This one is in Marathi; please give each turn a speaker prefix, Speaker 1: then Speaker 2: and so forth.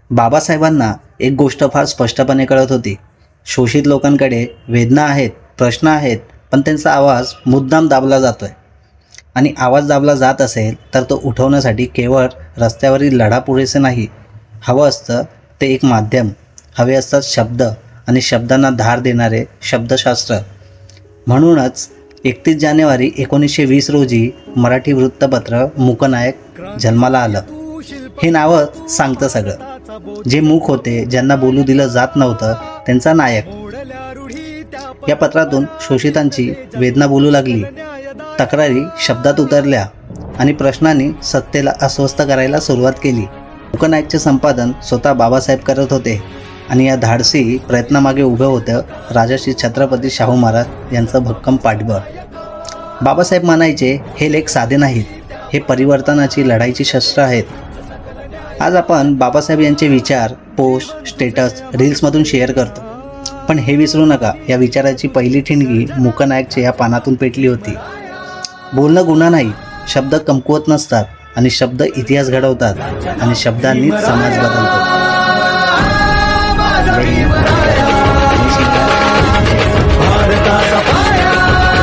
Speaker 1: बाबासाहेबांना एक गोष्ट फार स्पष्टपणे कळत होती. शोषित लोकांकडे वेदना आहेत, प्रश्न आहेत, पण त्यांचा आवाज मुद्दाम दाबला जातोय. आणि आवाज दाबला जात असेल तर तो उठवण्यासाठी केवळ रस्त्यावरील लढा पुरेसे नाही. हवं असतं ते एक माध्यम, हवे असतात शब्द आणि शब्दांना धार देणारे शब्दशास्त्र. म्हणूनच 31 जानेवारी 1920 रोजी मराठी वृत्तपत्र मूकनायक जन्माला आलं. हे नावच सांगतं सगळं. जे मूक होते, ज्यांना बोलू दिलं जात नव्हतं, त्यांचा नायक. या पत्रातून शोषितांची वेदना बोलू लागली, तक्रारी शब्दात उतरल्या आणि प्रश्नांनी सत्तेला अस्वस्थ करायला सुरुवात केली. मूकनायकचे संपादन स्वतः बाबासाहेब करत होते आणि या धाडसी प्रयत्नामागे उभं होतं राजर्षी छत्रपती शाहू महाराज यांचं भक्कम पाठबळ. बाबासाहेब म्हणायचे, हे लेख साधे नाहीत, हे परिवर्तनाची लढाईची शस्त्र आहेत. आज आपण बाबासाहेब यांचे विचार पोस्ट, स्टेटस, रील्समधून शेअर करतो. पण हे विसरू नका, या विचाराची पहिली ठिणगी मूकनायकच्या या पानातून पेटली होती. बोलणं गुन्हा नाही, शब्द कमकुवत नसतात आणि शब्द इतिहास घडवतात आणि शब्दांनीच समाज बदलतो.